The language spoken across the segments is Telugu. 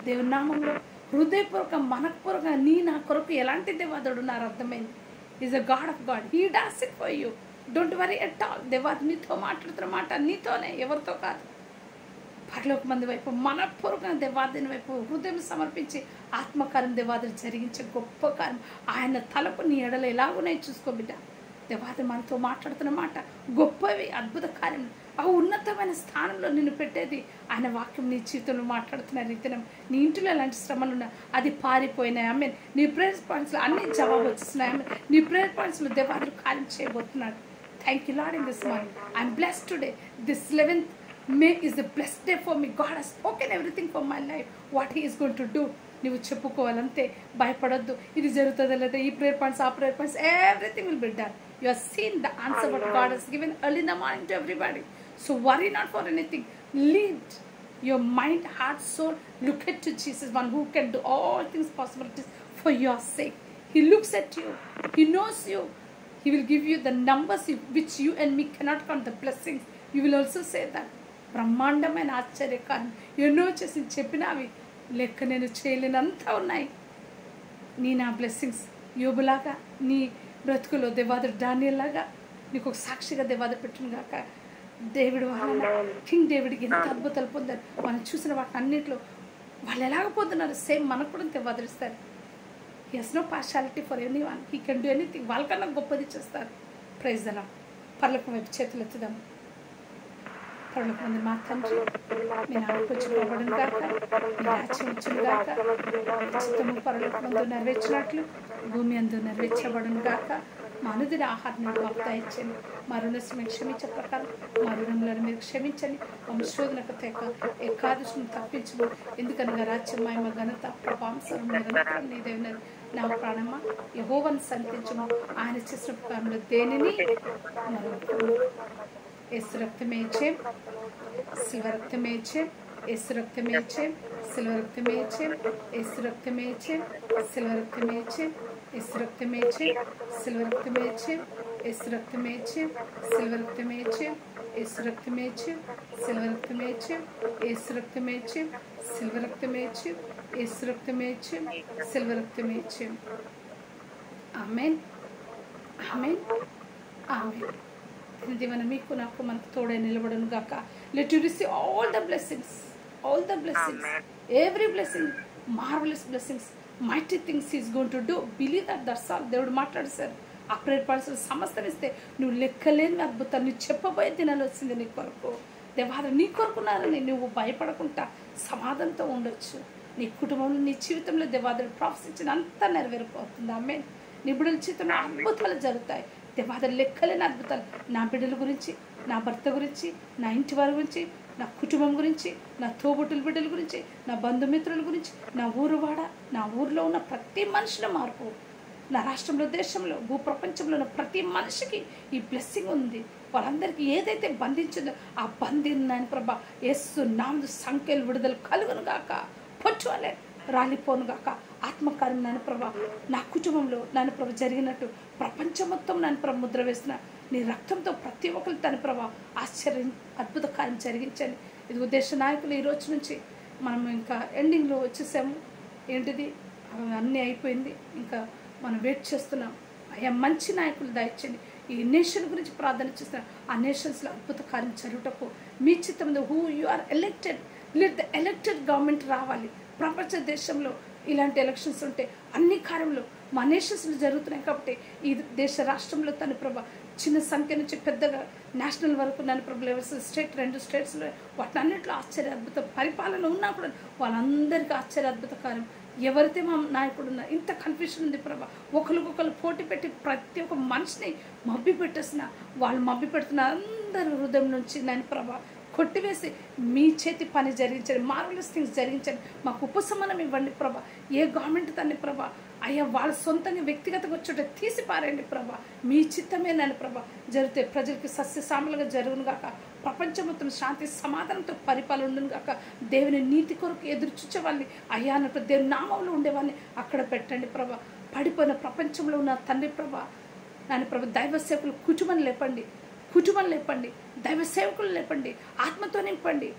దేవుని నామంలో హృదయపూర్వక మనఃపూర్వకంగా నా కొరకు ఎలాంటి దేవాదుడు ఉన్నారు అర్థమైంది. Is a God of God, he does it for you. Don't worry at all. దేవాది నీతో మాట్లాడుతున్న మాట నీతోనే, ఎవరితో కాదు. పరలోక మంది వైపు మనఃపూర్వకంగా దేవాదిని వైపు హృదయం సమర్పించి ఆత్మకార్యం దేవాదిని జరిగించే గొప్ప కార్యం ఆయన తలపు నీ ఎడలు ఎలాగునే చూసుకో బిడ్డ. దేవాది మనతో మాట్లాడుతున్న మాట గొప్పవి, అద్భుత కార్యం, ఆ ఉన్నతమైన స్థానంలో నిన్ను పెట్టేది ఆయన వాక్యం. నీ జీవితంలో మాట్లాడుతున్న రీతిన నీ ఇంటిలో ఎలాంటి శ్రమలు ఉన్నా అది పారిపోయినాయి. ఐ మీన్ నీ ప్రేయర్ పాయింట్స్లో అన్ని జవాబు వచ్చేస్తున్నాయి. ఐ మీన్ నీ ప్రేయర్ పాయింట్స్లో దేవాదులు కార్యం చేయబోతున్నాడు. Thank you lord in this morning. I'm blessed today. This 11th May is a blessed day for me. God has spoken everything for my life, what he is going to do. నువ్వు చెప్పుకోవాలంతే, భయపడొద్దు. ఇది జరుగుతుందా లేదా, ఈ ప్రేయర్ పాయింట్స్ ఆ prayer points, everything will be done. You are seen the answer what God has given early in the morning to everybody. So worry not for anything. Lead your mind, heart, soul. Look at to Jesus, one who can do all things possibilities for your sake. He looks at you. He knows you. He will give you the numbers which you and me cannot count, the blessings. You will also say that బ్రహ్మాండమైన ఆశ్చర్యకారం ఎన్నో చేసి చెప్పినవి లెక్క నేను చేయలేనంతా ఉన్నాయి. నా బ్లెస్సింగ్స్ యోబులాగా నీ బ్రతుకులో దేవాదుడు డానియేల్లాగా నీకు ఒక సాక్షిగా దేవాదుడు పెట్టును గాక. డేవిడ్ వలన కింగ్ డేవిడ్కి ఎంత అద్భుతాలు పొందారు. మనం చూసిన వాటి అన్నింటిలో వాళ్ళు ఎలాగ పొందున్నారు, సేమ్ మనకు కూడా దేవాదుడిస్తారు. He has no partiality for anyone. He can do anything. వాళ్ళకన్నా గొప్పది చేస్తారు. Praise the lord. పర్లోకం వైపు చేతులు ఎత్తుదాం. పరలోక మంది మా తండ్రి, మీ నామం పూజింపబడును గాక, మీ రాజ్యం వచ్చును గాక, మీ చిత్తము పరలోకమందు నెరవేర్చినట్లు భూమి అందు నెరవేర్చబడును గాక. మా అనుదిన ఆహారం మాకు దయచేయండి. మా రుణం క్షమించే ప్రకారం మా రుణంలో మీరు క్షమించండి. మా శోధనకు తెక ఏకాదశిని తప్పించము. ఎందుకనగా రాజ్యం మహిమ ఘనత ప్రభావం నిరంతరం నీదేవినది. నా ప్రాణమా యెహోవాను సంతించము. ఆయన చేసిన ప్రకారంలో దేనిని మరొకము. యేసు రక్తమే జయం, శిల్వ రక్తమే జయం, యేసు రక్తమే జయం, శిల్వ రక్తమే జయం, యేసు రక్తమే జయం, శిల్వ రక్తమే జయం, యేసు రక్తమే జయం, శిల్వ రక్తమే జయం, యేసు రక్తమే జయం, శిల్వ రక్తమే జయం, యేసు రక్తమే జయం, శిల్వ రక్తమే జయం, యేసు రక్తమే జయం, శిల్వ రక్తమే జయం, యేసు రక్తమే జయం, శిల్వ రక్తమే జయం. ఆమేన్, ఆమేన్, ఆమేన్. దీవెన మీకు నాకు మనకు తోడై నిలబడను గాక. Let you receive all the blessings, all the blessings, every blessing, marvellous blessings, mighty things is going to do. Believe that, that's all. దేవుడు మాట్లాడేశారు. ఆ ప్రేయర్ పాయింట్స్ సమస్తం ఇస్తే నువ్వు లెక్కలేని అద్భుతాలు నువ్వు చెప్పబోయే దినాలు వచ్చింది నీ కొరకు. దేవాద నీ కొరకున్నారని నువ్వు భయపడకుండా సమాధానంతో ఉండొచ్చు. నీ కుటుంబంలో నీ జీవితంలో దేవాదుడు ప్రాఫెసించిన అంతా నెరవేరిపోతుంది. ఆమేన్. నీ బిడ్డల జీవితంలో అద్భుతాలు జరుగుతాయి. దేవాదుడు లెక్కలేని అద్భుతాలు నా బిడ్డల గురించి, నా భర్త గురించి, నా ఇంటి వారి గురించి, నా కుటుంబం గురించి, నా తోబుట్టుల బిడ్డల గురించి, నా బంధుమిత్రుల గురించి, నా ఊరువాడ, నా ఊరిలో ఉన్న ప్రతి మనిషిలో మార్పు, నా రాష్ట్రంలో, దేశంలో, భూప్రపంచంలో ఉన్న ప్రతి మనిషికి ఈ బ్లెస్సింగ్ ఉంది. వాళ్ళందరికీ ఏదైతే బంధించిందో ఆ బంధిందని ప్రభా యేసు నామమున సంఖ్యలు విడుదల కలుగును గాక. పొట్టువలే రాలిపోను గాక. ఆత్మకార్యం నాన్న ప్రభా నా కుటుంబంలో నాన్న ప్రభా జరిగినట్టు ప్రపంచం మొత్తం నాన్న ప్రభా ముద్ర వేసిన నీ రక్తంతో ప్రతి ఒక్కరు తన ప్రభా ఆశ్చర్యం అద్భుత కార్యం జరిగించండి. ఇది దేశ నాయకులు ఈ రోజు నుంచి మనం ఇంకా ఎండింగ్లో వచ్చేసాము. ఏంటిది అన్నీ అయిపోయింది, ఇంకా మనం వెయిట్ చేస్తున్నాం. అయ్యా మంచి నాయకులు దయచేయండి. ఈ నేషన్ గురించి ప్రార్థన చేస్తున్నాం. ఆ నేషన్స్లో అద్భుత కార్యం జరుగుటకు మీ చిత్తం who you are elected, let the elected government రావాలి. ప్రపంచ దేశంలో ఇలాంటి ఎలక్షన్స్ ఉంటే అన్ని కార్యంలో మా నేషన్స్లో జరుగుతున్నాయి. కాబట్టి ఈ దేశ రాష్ట్రంలో తన ప్రభ చిన్న సంఖ్య నుంచి పెద్దగా నేషనల్ వరకు నన్ను ప్రభు లెవెల్స్ స్టేట్ 2 స్టేట్స్లో వాటి అన్నింటిలో ఆశ్చర్య అద్భుత పరిపాలన ఉన్నా కూడా వాళ్ళందరికీ ఆశ్చర్య అద్భుత కార్యం. ఎవరైతే మా నాయకుడు ఉన్నారు, ఇంత కన్ఫ్యూషన్ ఉంది ప్రభా. ఒకరికొకరు పోటీ పెట్టి ప్రతి ఒక్క మనిషిని మభ్య పెట్టేసిన వాళ్ళు మభ్య పెడుతున్న అందరి హృదయం నుంచి నేను ప్రభా కొట్టివేసి మీ చేతి పని జరిగించండి. మార్వెలస్ థింగ్స్ జరిగించండి. మాకు ఉపశమనం ఇవ్వండి ప్రభా. ఏ గవర్నమెంట్ తన్ని ప్రభా అయ్యా వాళ్ళ సొంతంగా వ్యక్తిగతంగా వచ్చేట తీసి పారండి ప్రభా. మీ చిత్తమే నన్ను ప్రభా జరిగితే ప్రజలకి సస్యశ్యామలుగా జరుగును గాక. ప్రపంచం మొత్తం శాంతి సమాధానంతో పరిపాలన ఉండును గాక. దేవుని నీతి కొరకు ఎదురు చూచే వాళ్ళని అయ్యా అన్నప్పుడు దేవుని నామంలో ఉండేవాళ్ళని అక్కడ పెట్టండి ప్రభా. పడిపోయిన ప్రపంచంలో ఉన్న తండ్రి ప్రభా నాన్న ప్రభా దైవ సేవకులు కుటుంబం లేపండి, కుటుంబం లేపండి. దైవ సేవకులు లేపండి, ఆత్మతో నింపండి.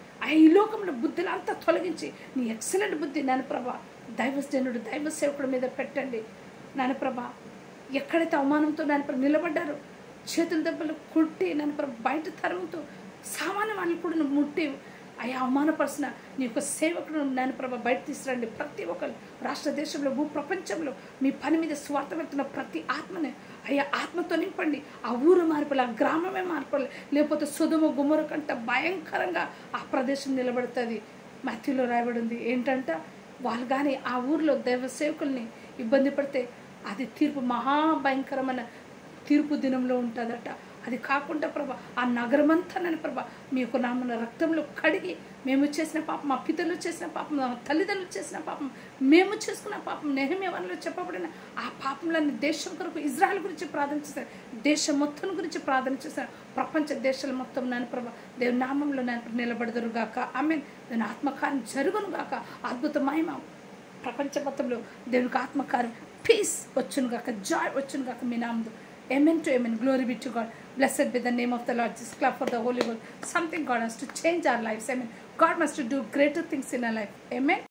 ఈ లోకంలో బుద్ధులు అంతా తొలగించి నీ ఎక్సలెంట్ బుద్ధి నాన్న ప్రభా దైవజనుడు దైవ సేవకుడి మీద పెట్టండి నాన్న ప్రభా. ఎక్కడైతే అవమానంతో నాన్న ప్రభా నిలబడ్డారో చేతుల దెబ్బలు కొట్టి నాన్న ప్రభా బయట తరుముతూ సామాన్య వాళ్ళు కూడా నువ్వు ముట్టి అయ్యా అవమానపరిచిన నీ యొక్క సేవకుడు నాన్న ప్రభా బయట తీసుకురండి. ప్రతి ఒక్కరు రాష్ట్ర దేశంలో భూప్రపంచంలో మీ పని మీద స్వార్థ వెళ్తున్న ప్రతి ఆత్మని అయ్యా ఆత్మతో నింపండి. ఆ ఊరు మార్పులు, ఆ గ్రామమే మార్పులు, లేకపోతే సొదొమ గుమ్మర కంట భయంకరంగా ఆ ప్రదేశం నిలబడుతుంది. మధ్యలో రాయబడింది ఏంటంట, వాళ్ళు కానీ ఆ ఊరిలో దైవ సేవకుల్ని ఇబ్బంది పడితే అది తీర్పు మహాభయంకరమైన తీర్పు దినంలో ఉంటుందట. అది కాకుండా ప్రభా ఆ నగరమంతా నన్ను ప్రభా మీ యొక్క నామన రక్తంలో కడిగి మేము చేసిన పాపం, మా పితరులు చేసిన పాపం, మా తల్లిదండ్రులు చేసిన పాపం, మేము చేసుకున్న పాపం, నెహెమ్యా వనలో చెప్పబడిన ఆ పాపంలన్నీ దేశం కొరకు ఇజ్రాయెల్ గురించి ప్రార్థన చేశారు, దేశం మొత్తం గురించి ప్రార్థన చేశారు. ప్రపంచ దేశాలు మొత్తం నాన్న ప్రభా దేవుని నామంలో నేను నిలబడదురుగాక. ఆమేన్. దేవుని ఆత్మకార్యం జరుగునుగాక. అద్భుత మహిమ ప్రపంచ మొత్తంలో దేవునికి ఆత్మకార్యం పీస్ వచ్చునుగాక, జాయ్ వచ్చునుగాక మీ నామంలో. Amen to amen. Glory be to God. Blessed be the name of the Lord. Just clap for the Holy Ghost. Something God has to change our lives. Amen. God must do greater things in our life. Amen.